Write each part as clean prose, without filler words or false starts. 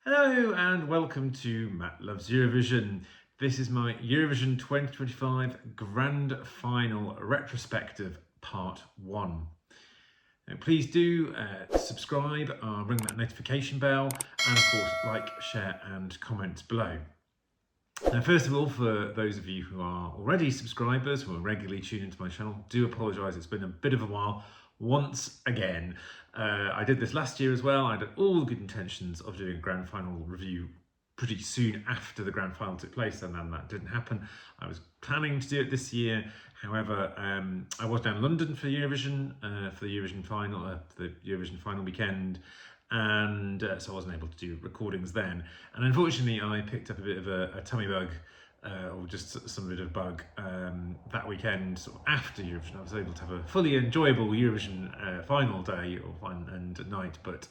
Hello and welcome to Matt Loves Eurovision. This is my Eurovision 2025 Grand Final Retrospective Part 1. Now, please do subscribe, ring that notification bell, and of course like, share and comment below. Now, first of all, for those of you who are already subscribers, who are regularly tuned into my channel, do apologise, it's been a bit of a while. Once again, I did this last year as well. I had all the good intentions of doing a grand final review pretty soon after the grand final took place, and then that didn't happen. I was planning to do it this year. However, I was down in London for Eurovision, for the Eurovision final weekend, and so I wasn't able to do recordings then. And unfortunately, I picked up a bit of a tummy bug, or just some bit of bug that weekend. Sort of after Eurovision, I was able to have a fully enjoyable Eurovision final day and night, but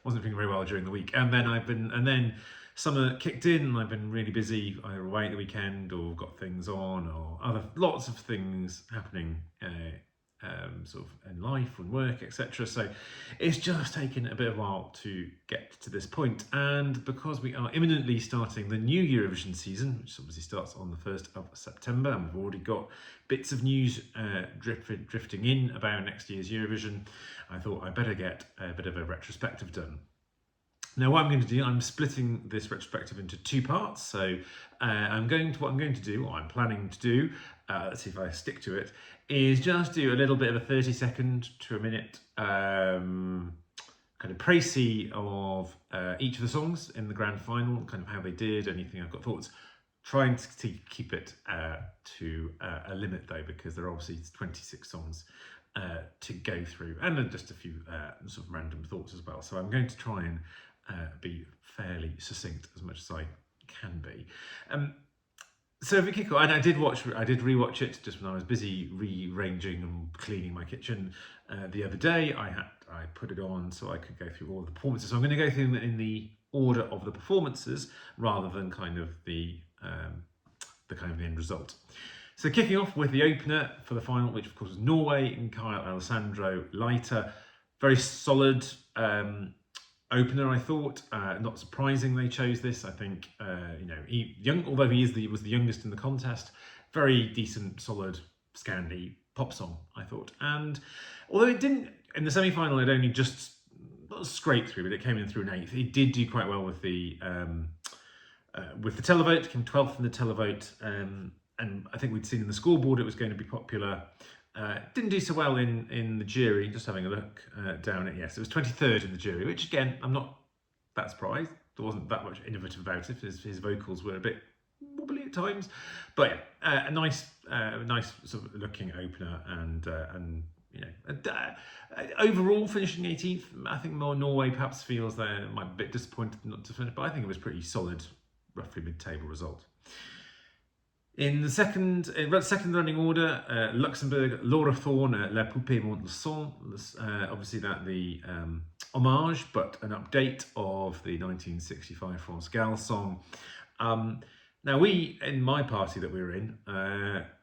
wasn't feeling very well during the week. And then summer kicked in, and I've been really busy, either away at the weekend or got things on, or lots of things happening sort of in life and work, etc. So it's just taken a bit of a while to get to this point. And because we are imminently starting the new Eurovision season, which obviously starts on the 1st of September, and we've already got bits of news drifting in about next year's Eurovision, I thought I'd better get a bit of a retrospective done. Now, what I'm going to do, I'm splitting this retrospective into two parts. So I'm planning to do, let's see if I stick to it, is just do a little bit of a 30-second to a minute kind of précis of each of the songs in the grand final, kind of how they did, anything I've got thoughts. Trying to keep it to a limit though, because there are obviously 26 songs to go through, and then just a few sort of random thoughts as well. So I'm going to try and be fairly succinct as much as I can be. So if we kick off, and I did rewatch it just when I was busy rearranging and cleaning my kitchen the other day. I put it on so I could go through all of the performances. So I'm going to go through them in the order of the performances rather than kind of the end result. So kicking off with the opener for the final, which of course was Norway and Kyle Alessandro Leiter. Very solid opener, I thought. Not surprising they chose this. I think although he was the youngest in the contest, very decent, solid Scandi pop song, I thought. And although it didn't in the semi-final, it only just not scraped through, but it came in through an 8th. He did do quite well with the televote. Came 12th in the televote, and I think we'd seen in the scoreboard it was going to be popular. Didn't do so well in the jury, just having a look down it. Yes, it was 23rd in the jury, which again, I'm not that surprised. There wasn't that much innovative about it. His vocals were a bit wobbly at times. But yeah, a nice sort of looking opener, and overall finishing 18th. I think Norway perhaps feels they might be a bit disappointed not to finish, but I think it was pretty solid, roughly mid-table result. In the second running order, Luxembourg, Laura Thorne, La Poupée Monte le Son. Obviously the homage, but an update of the 1965 France Gall song. Now in my party that we were in,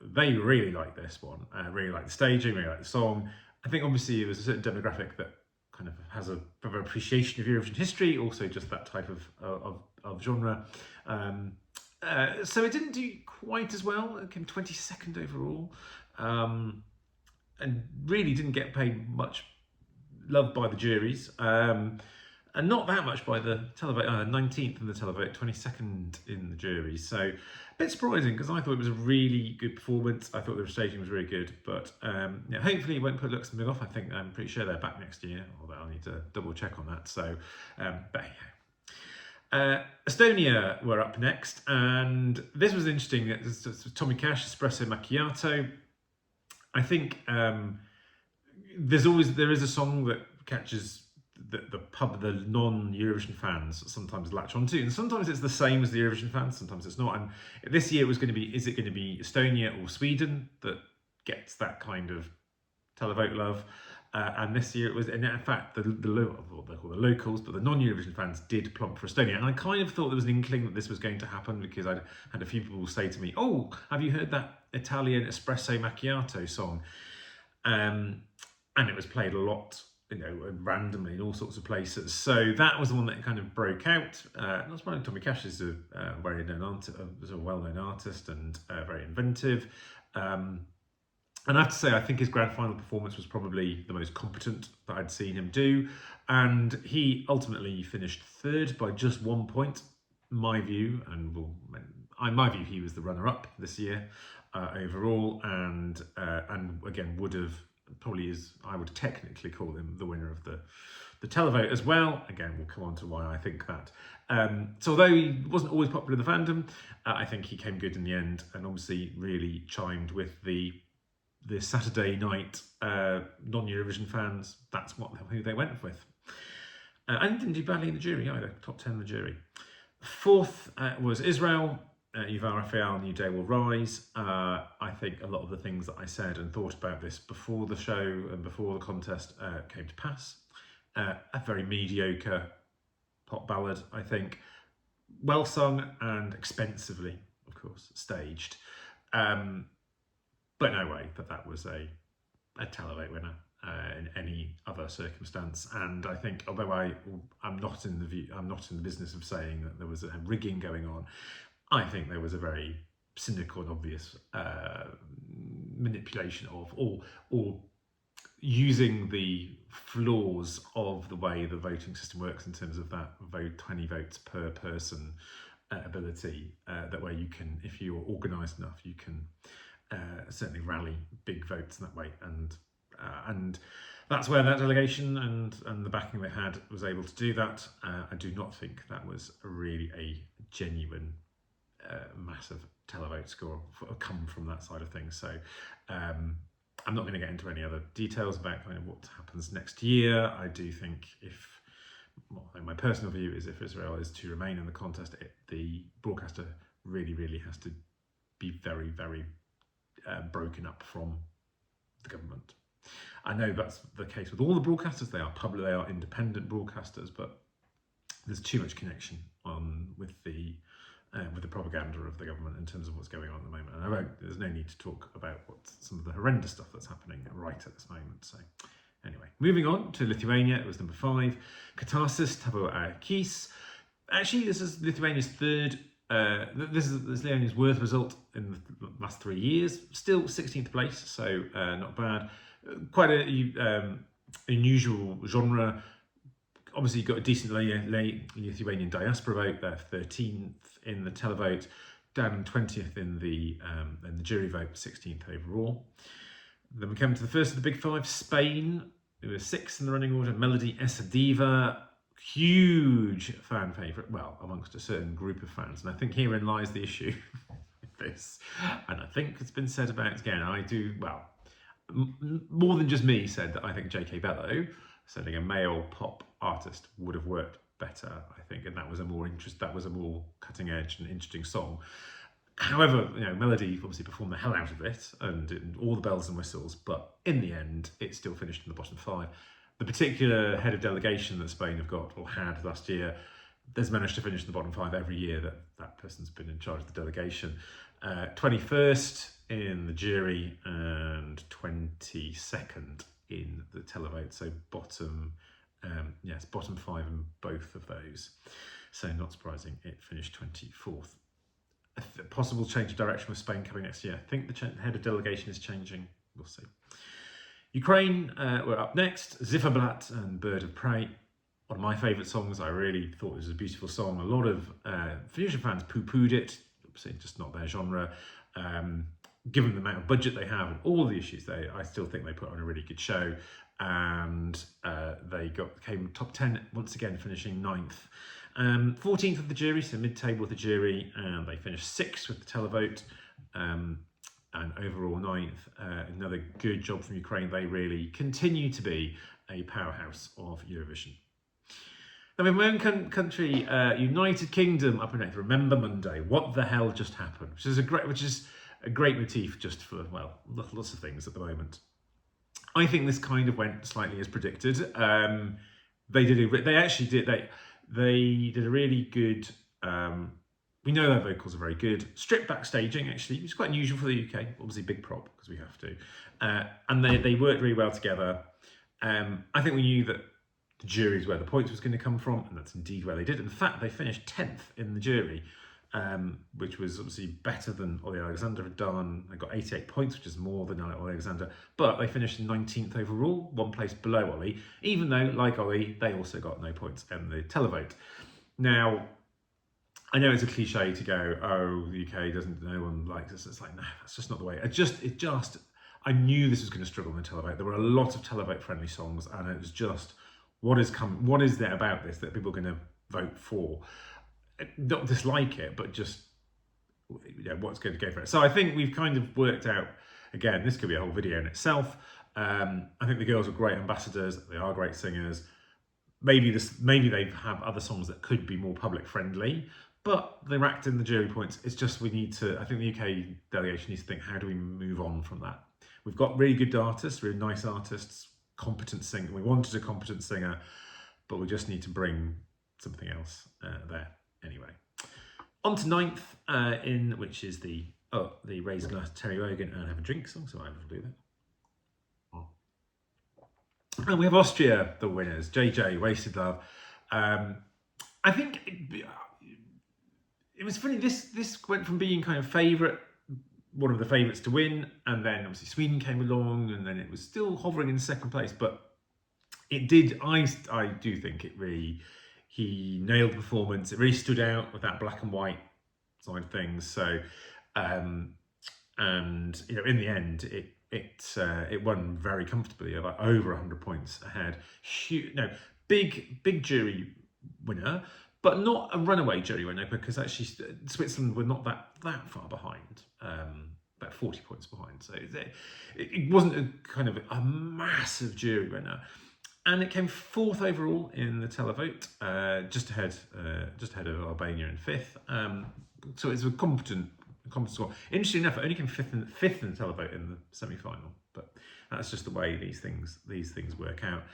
they really liked this one. Really liked the staging, really liked the song. I think obviously it was a certain demographic that kind of has a proper appreciation of Eurovision history, also just that type of genre. So it didn't do quite as well. It came 22nd overall, and really didn't get paid much love by the juries, and not that much by the televote. 19th in the televote, 22nd in the juries. So a bit surprising, because I thought it was a really good performance. I thought the staging was really good, but hopefully it won't put Luxembourg off. I'm pretty sure they're back next year, although I'll need to double check on that. So, but yeah. Estonia were up next, and this was interesting. This was Tommy Cash, Espresso Macchiato. I think there is a song that catches the non-Eurovision fans sometimes latch onto, and sometimes it's the same as the Eurovision fans, sometimes it's not. And this year it was going to be, is it going to be Estonia or Sweden that gets that kind of televote love? And this year it was, and in fact, what they call the locals, but the non-Eurovision fans did plump for Estonia. And I kind of thought there was an inkling that this was going to happen, because I'd had a few people say to me, "Oh, have you heard that Italian Espresso Macchiato song?" And it was played a lot randomly in all sorts of places. So that was the one that kind of broke out. Not surprising, Tommy Cash is a very known artist, a well-known artist, and very inventive. And I have to say, I think his grand final performance was probably the most competent that I'd seen him do. And he ultimately finished third by just 1 point, my view. And in my view, he was the runner-up this year overall. And again, would have probably I would technically call him the winner of the televote as well. Again, we'll come on to why I think that. So although he wasn't always popular in the fandom, I think he came good in the end, and obviously really chimed with the Saturday night non-Eurovision fans. That's who they went with. And didn't do badly in the jury either, top 10 in the jury. Fourth was Israel. Yuval Raphael, New Day Will Rise. I think a lot of the things that I said and thought about this before the show and before the contest came to pass. A very mediocre pop ballad, I think. Well sung and expensively, of course, staged. But no way that was a televote winner in any other circumstance. And I think, although I'm not in the business of saying that there was a rigging going on, I think there was a very cynical and obvious manipulation of, or using the flaws of the way the voting system works in terms of that 20 votes per person ability, that way you can, if you're organised enough, you can certainly rally big votes in that way, and that's where that delegation and the backing they had was able to do that. I do not think that was really a genuine massive televote score come from that side of things. So I'm not going to get into any other details about kind of what happens next year. I do think my personal view is if Israel is to remain in the contest, the broadcaster really has to be very, very broken up from the government. I know that's the case with all the broadcasters. They are public, they are independent broadcasters, but there's too much connection with the propaganda of the government in terms of what's going on at the moment. And there's no need to talk about some of the horrendous stuff that's happening right at this moment. So anyway, moving on to Lithuania, it was number 5. Katarsis Tavo Akis. Actually, this is Lithuania's third. This is Lithuania's worst result in the last 3 years. Still 16th place, so not bad. Quite a unusual genre. Obviously, you've got a decent Lithuanian diaspora vote. They're 13th in the televote, down 20th in the jury vote, 16th overall. Then we come to the first of the big 5, Spain, who was 6th in the running order. Melody Esa Diva, huge fan favourite, well, amongst a certain group of fans. And I think herein lies the issue with this. And I think it's been said about, again, more than just me said that I think J.K. Bello, sending a male pop artist, would have worked better, I think, and that was a more cutting edge and interesting song. However, Melody obviously performed the hell out of it and all the bells and whistles, but in the end, it still finished in the bottom 5. The particular head of delegation that Spain have got, or had last year, has managed to finish in the bottom 5 every year that person's been in charge of the delegation. 21st in the jury and 22nd in the televote, so bottom 5 in both of those. So not surprising, it finished 24th. A possible change of direction with Spain coming next year. I think the head of delegation is changing. We'll see. Ukraine were up next. Zifferblatt and Bird of Prey. One of my favourite songs. I really thought it was a beautiful song. A lot of Fusion fans poo-pooed it. Obviously, just not their genre. Given the amount of budget they have and all the issues I still think they put on a really good show. And they came top 10 once again, finishing 9th. 14th of the jury, so mid-table of the jury, and they finished 6th with the televote. And overall 9th. Another good job from Ukraine. They really continue to be a powerhouse of Eurovision. Now in my own country, United Kingdom up next. Remember Monday. What the hell just happened? Which is a great motif just for, well, lots of things at the moment. I think this kind of went slightly as predicted. They did a really good. We know their vocals are very good. Stripped back staging, actually, which is quite unusual for the UK. Obviously, big prop because we have to. And they worked really well together. I think we knew that the jury is where the points was going to come from, and that's indeed where they did. In fact, they finished 10th in the jury, which was obviously better than Ollie Alexander had done. They got 88 points, which is more than Ollie Alexander, but they finished 19th overall, one place below Ollie, even though, like Ollie, they also got no points in the televote. Now, I know it's a cliche to go, oh, the UK doesn't, no one likes us. It's like, no, that's just not the way. I knew this was going to struggle in the televote. There were a lot of televote friendly songs, and it was just, what is there about this that people are going to vote for? Not dislike it, but just, what's going to go for it? So I think we've kind of worked out, again, this could be a whole video in itself. I think the girls are great ambassadors. They are great singers. Maybe they have other songs that could be more public friendly, but they racked in the jury points. It's just I think the UK delegation needs to think, how do we move on from that? We've got really good artists, really nice artists, competent singer. We wanted a competent singer, but we just need to bring something else there. Anyway, on to 9th, which is the Raise a Glass, Terry Wogan and Have a Drink song, so I will do that. And we have Austria, the winners, JJ, Wasted Love. I think it was funny, this went from being kind of one of the favourites to win, and then obviously Sweden came along, and then it was still hovering in second place, but it did, I do think he nailed the performance. It really stood out with that black and white side of things. So, and in the end, it won very comfortably, like over 100 points ahead. Big jury winner, but not a runaway jury winner, because actually Switzerland were not that far behind, about 40 points behind. So it wasn't a kind of a massive jury winner. And it came 4th overall in the televote, just ahead of Albania in 5th. So it's a competent score. Interesting enough, it only came 5th in the televote in the semi-final, but that's just the way these things work out.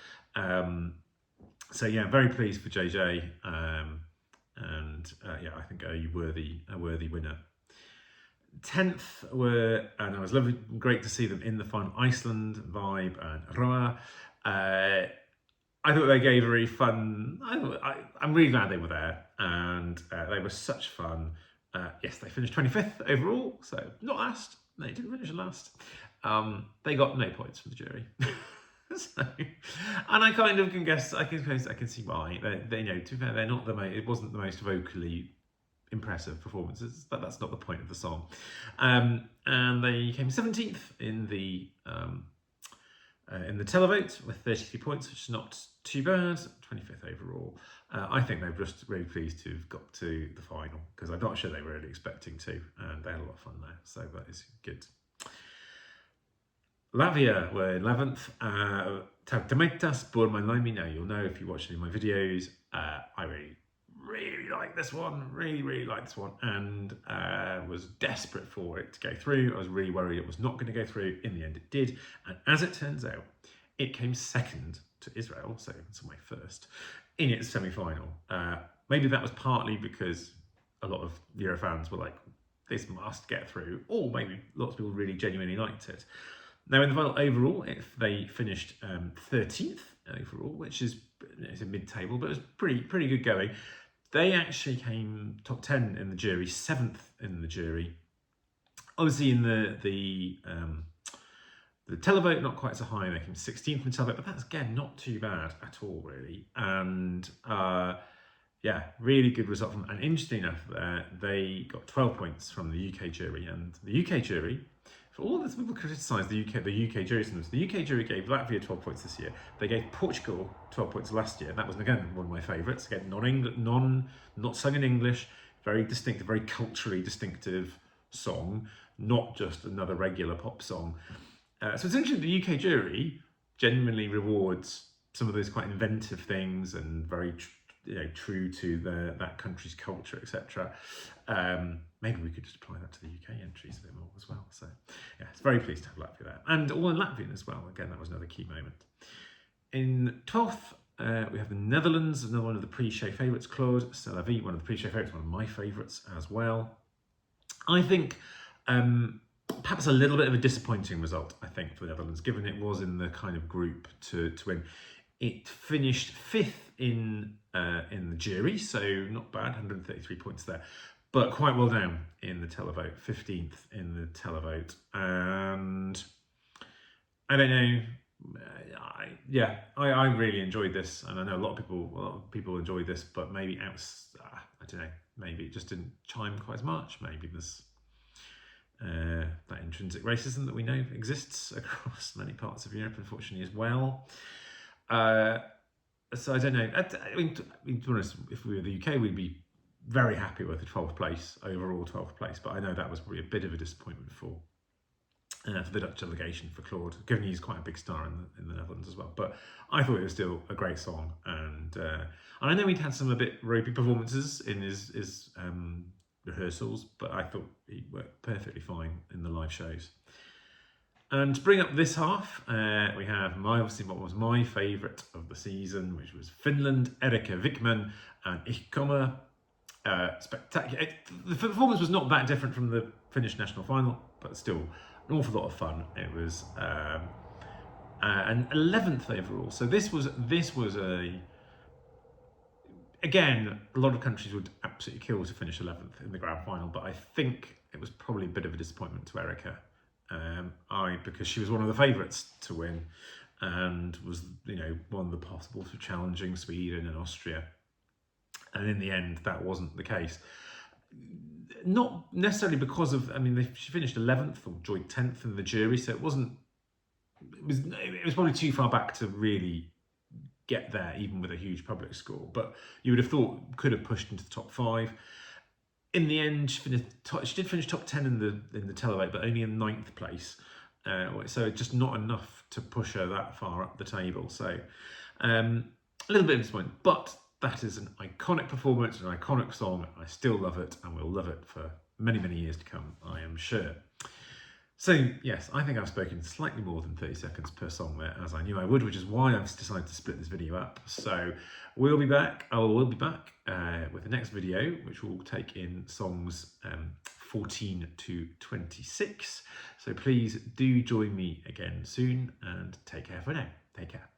So yeah, very pleased for JJ, and I think a worthy winner. 10th and it was great to see them in the final, Iceland, Vibe and Roa. I thought they gave a really fun, I'm really glad they were there, and they were such fun. Yes, they finished 25th overall, so not last. They didn't finish last. They got no points from the jury. So, and I kind of can guess, I can see why. They to be fair, they're not it wasn't the most vocally impressive performances, but that's not the point of the song. And they came 17th in the televote with 33 points, which is not too bad. 25th overall. I think they're just really pleased to have got to the final, because I'm not sure they were really expecting to, and they had a lot of fun there, so that is good. Latvia were 11th. Tautamaitas por my Laimi. Now, you'll know if you watch any of my videos, I really like this one, really like this one, and was desperate for it to go through. I was really worried it was not going to go through. In the end, it did, and as it turns out, it came 2nd to Israel, so it's my first, in its semi-final. Maybe that was partly because a lot of Euro fans were like, this must get through, or maybe lots of people really genuinely liked it. Now, in the final overall, they finished 13th overall, which is a mid-table, but it was pretty good going. They actually came top 10 in the jury, 7th in the jury. Obviously, in the televote, not quite so high. They came 16th in the televote, but that's, again, not too bad at all, really. And really good result from. And interesting enough, they got 12 points from the UK jury, and the UK jury, for all this people criticise the UK jury systems, the UK jury gave Latvia 12 points this year. They gave Portugal 12 points last year. That was, again, one of my favourites. Again, not sung in English, very distinctive, very culturally distinctive song, not just another regular pop song. So it's interesting, the UK jury genuinely rewards some of those quite inventive things and very true to that country's culture, etc. Maybe we could just apply that to the UK entries a bit more as well. So yeah, it's very pleased to have Latvia there, and all in Latvian as well. Again, that was another key moment. In 12th, we have the Netherlands, another one of the pre-show favourites, Claude C'est la Vie, one of the pre-show favourites, one of my favourites as well. I think perhaps a little bit of a disappointing result, I think, for the Netherlands, given it was in the kind of group to win. It finished 5th in the jury, so not bad, 133 points there, but quite well down in the televote, 15th in the televote. And I don't know, I really enjoyed this, and I know a lot of people enjoyed this, but maybe I don't know, maybe it just didn't chime quite as much. Maybe there's that intrinsic racism that we know exists across many parts of Europe, unfortunately, as well. So I don't know. I mean, to be honest, if we were the UK, we'd be very happy with the 12th place, overall 12th place. But I know that was probably a bit of a disappointment for the Dutch delegation, for Claude, given he's quite a big star in the Netherlands as well. But I thought it was still a great song, and I know he'd had some a bit ropey performances in his rehearsals, but I thought he worked perfectly fine in the live shows. And to bring up this half, we have obviously what was my favourite of the season, which was Finland, Erika Wickman, and Ich komme. Spectacular. The performance was not that different from the Finnish national final, but still an awful lot of fun. It was an 11th overall. So this was again, a lot of countries would absolutely kill to finish 11th in the grand final, but I think it was probably a bit of a disappointment to Erika. Because she was one of the favourites to win, and was one of the possible for challenging Sweden and Austria, and in the end that wasn't the case. Not necessarily because of, she finished 11th or joined 10th in the jury, so it was probably too far back to really get there, even with a huge public score. But you would have thought could have pushed into the top 5. In the end, she did finish top 10 in the televote, but only in 9th place. So just not enough to push her that far up the table. So a little bit of disappointment, but that is an iconic performance, an iconic song. I still love it, and will love it for many, many years to come, I am sure. So yes, I think I've spoken slightly more than 30 seconds per song there, as I knew I would, which is why I've decided to split this video up. So we'll be back with the next video, which will take in songs 14 to 26. So please do join me again soon, and take care for now. Take care.